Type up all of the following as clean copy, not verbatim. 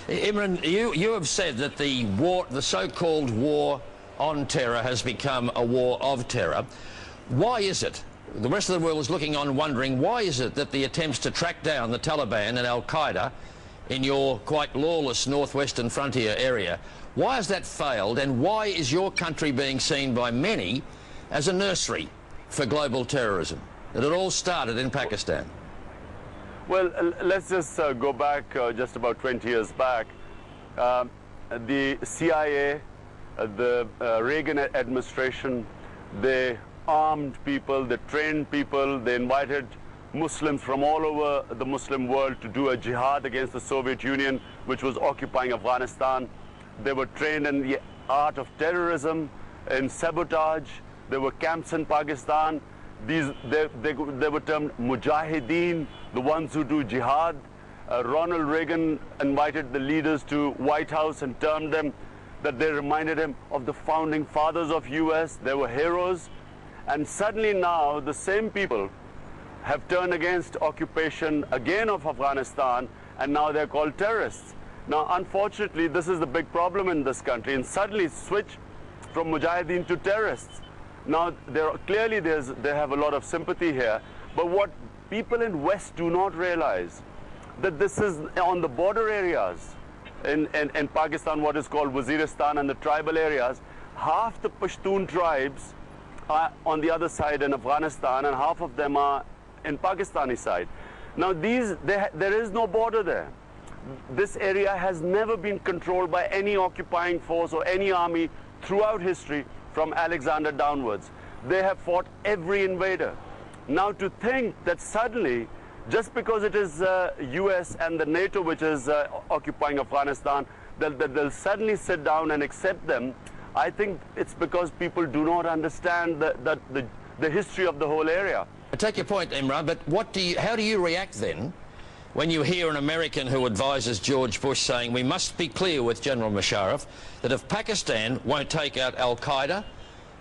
Imran, you have said that the so-called war on terror has become a war of terror. Why is it? The rest of the world is looking on wondering, why is it that the attempts to track down the Taliban and Al-Qaeda in your quite lawless northwestern frontier area, why has that failed, and why is your country being seen by many as a nursery for global terrorism? That it all started in Pakistan. Well, let's just go back just about 20 years back. The CIA, the Reagan administration, they armed people, they trained people, they invited Muslims from all over the Muslim world to do a jihad against the Soviet Union, which was occupying Afghanistan. They were trained in the art of terrorism, in sabotage. There were camps in Pakistan. They were termed mujahideen, the ones who do jihad. Ronald Reagan invited the leaders to White House and termed them, that they reminded him of the founding fathers of US. They were heroes. And suddenly now the same people have turned against occupation again of Afghanistan, and now they're called terrorists. Now, unfortunately, this is the big problem in this country, and suddenly switch from mujahideen to terrorists. Now, clearly they have a lot of sympathy here, but what people in West do not realize, that this is on the border areas in Pakistan, what is called Waziristan, and the tribal areas. Half the Pashtun tribes are on the other side in Afghanistan, and half of them are in Pakistani side. Now, there is no border there. This area has never been controlled by any occupying force or any army throughout history, from Alexander downwards. They have fought every invader. Now, to think that suddenly, just because it is US and the NATO which is occupying Afghanistan, that they'll suddenly sit down and accept them, I think it's because people do not understand the history of the whole area. I take your point, Imran, but how do you react then when you hear an American who advises George Bush saying, we must be clear with General Musharraf that if Pakistan won't take out Al-Qaeda,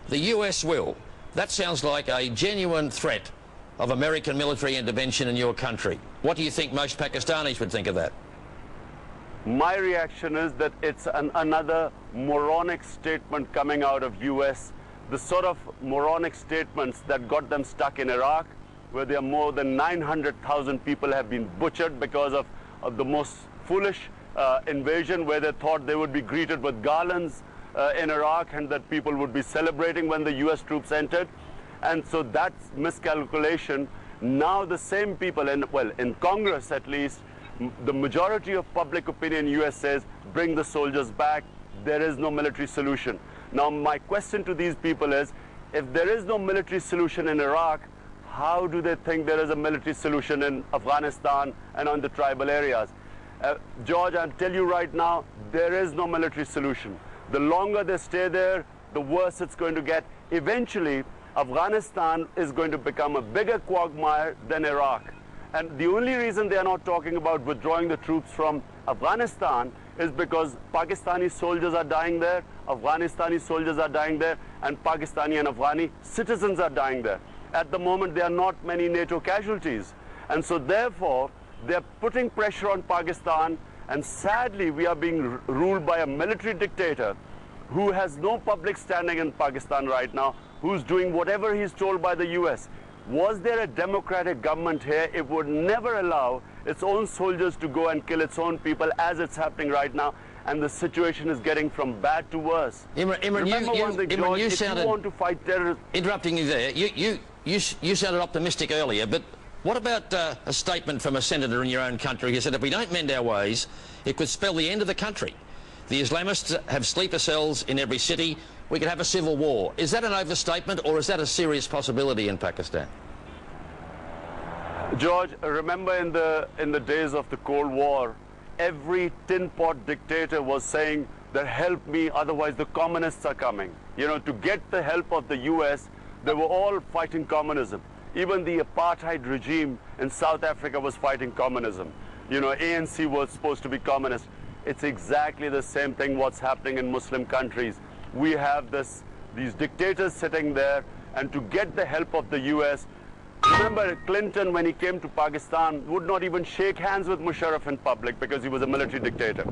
the US will? That sounds like a genuine threat of American military intervention in your country. What do you think most Pakistanis would think of that? My reaction is that it's another moronic statement coming out of US, the sort of moronic statements that got them stuck in Iraq, where there are more than 900,000 people have been butchered because of the most foolish invasion, where they thought they would be greeted with garlands in Iraq, and that people would be celebrating when the US troops entered. And so that's miscalculation. Now the same people, in Congress at least, the majority of public opinion in US says, bring the soldiers back, there is no military solution. Now my question to these people is, if there is no military solution in Iraq, how do they think there is a military solution in Afghanistan and on the tribal areas? George, I'll tell you right now, there is no military solution. The longer they stay there, the worse it's going to get. Eventually, Afghanistan is going to become a bigger quagmire than Iraq. And the only reason they are not talking about withdrawing the troops from Afghanistan is because Pakistani soldiers are dying there, Afghanistani soldiers are dying there, and Pakistani and Afghani citizens are dying there. At the moment, there are not many NATO casualties. And so therefore, they're putting pressure on Pakistan, and sadly, we are being ruled by a military dictator who has no public standing in Pakistan right now, who's doing whatever he's told by the US. Was there a democratic government here, it would never allow its own soldiers to go and kill its own people, as it's happening right now, and the situation is getting from bad to worse. Imran, you sounded, you want to fight terrorism... Interrupting you there, you sounded optimistic earlier, but what about a statement from a senator in your own country who said if we don't mend our ways, it could spell the end of the country? The Islamists have sleeper cells in every city. We could have a civil war. Is that an overstatement, or is that a serious possibility in Pakistan? George, remember in the days of the Cold War, every tin pot dictator was saying that help me, otherwise the communists are coming. You know, to get the help of the US, they were all fighting communism. Even the apartheid regime in South Africa was fighting communism. You know, ANC was supposed to be communist. It's exactly the same thing what's happening in Muslim countries. We have these dictators sitting there, and to get the help of the US, remember Clinton, when he came to Pakistan, would not even shake hands with Musharraf in public because he was a military dictator.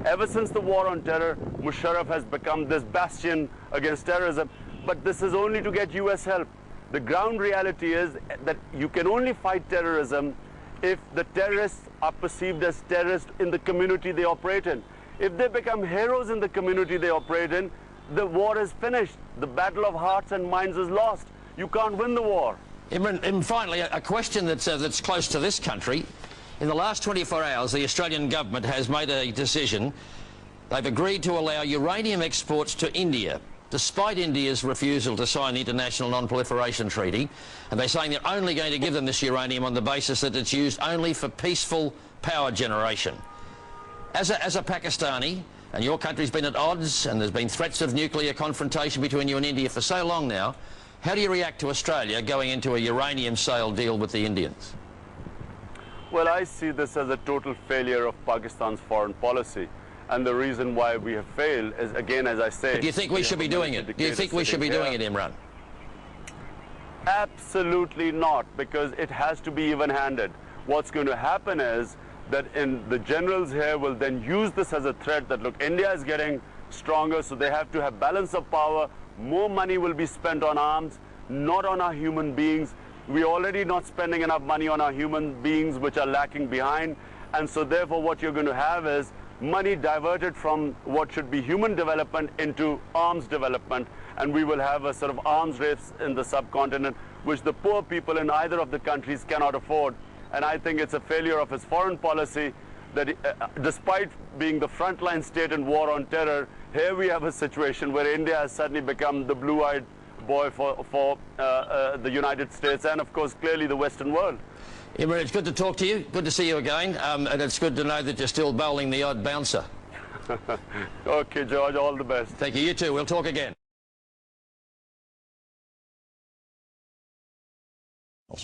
Ever since the war on terror, Musharraf has become this bastion against terrorism, but this is only to get US help. The ground reality is that you can only fight terrorism if the terrorists are perceived as terrorists in the community they operate in. If they become heroes in the community they operate in, the war is finished. The battle of hearts and minds is lost. You can't win the war. Imran, finally, a question that's close to this country. In the last 24 hours, the Australian government has made a decision. They've agreed to allow uranium exports to India, despite India's refusal to sign the International Non-Proliferation Treaty. And they're saying they're only going to give them this uranium on the basis that it's used only for peaceful power generation. As a Pakistani, and your country's been at odds, and there's been threats of nuclear confrontation between you and India for so long now, how do you react to Australia going into a uranium sale deal with the Indians? Well, I see this as a total failure of Pakistan's foreign policy. And the reason why we have failed is, again, as I say... But do you think we should be doing it? Do you think we should be doing it, Imran? Absolutely not, because it has to be even-handed. What's going to happen is that the generals here will then use this as a threat that, look, India is getting stronger, so they have to have balance of power. More money will be spent on arms, not on our human beings. We're already not spending enough money on our human beings, which are lacking behind. And so therefore what you're going to have is money diverted from what should be human development into arms development. And we will have a sort of arms race in the subcontinent, which the poor people in either of the countries cannot afford. And I think it's a failure of his foreign policy that despite being the frontline state in war on terror, here we have a situation where India has suddenly become the blue-eyed boy for the United States and, of course, clearly the Western world. Imran, it's good to talk to you. Good to see you again. And it's good to know that you're still bowling the odd bouncer. Okay, George, all the best. Thank you. You too. We'll talk again.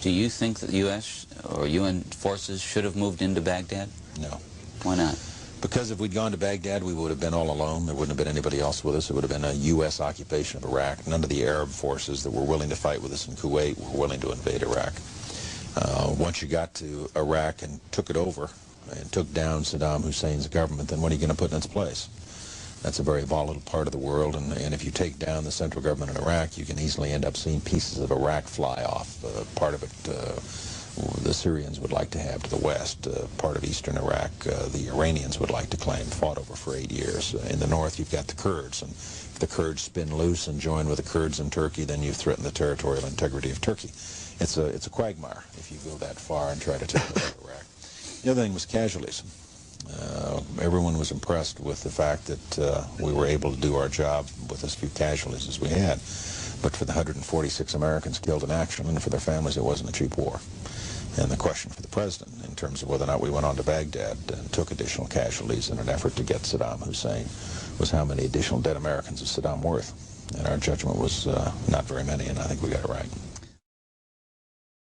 Do you think that the U.S. or UN forces should have moved into Baghdad? No. Why not? Because if we'd gone to Baghdad, we would have been all alone. There wouldn't have been anybody else with us. It would have been a U.S. occupation of Iraq. None of the Arab forces that were willing to fight with us in Kuwait were willing to invade Iraq. Once you got to Iraq and took it over and took down Saddam Hussein's government, then what are you going to put in its place? That's a very volatile part of the world, and if you take down the central government in Iraq, you can easily end up seeing pieces of Iraq fly off. Part of it the Syrians would like to have to the west. Part of eastern Iraq the Iranians would like to claim, fought over for 8 years. In the north you've got the Kurds, and if the Kurds spin loose and join with the Kurds in Turkey, then you've threatened the territorial integrity of Turkey. It's a quagmire if you go that far and try to take over Iraq. The other thing was casualties. Everyone was impressed with the fact that we were able to do our job with as few casualties as we had. But for the 146 Americans killed in action and for their families, it wasn't a cheap war. And the question for the president, in terms of whether or not we went on to Baghdad and took additional casualties in an effort to get Saddam Hussein, was how many additional dead Americans is Saddam worth? And our judgment was not very many, and I think we got it right.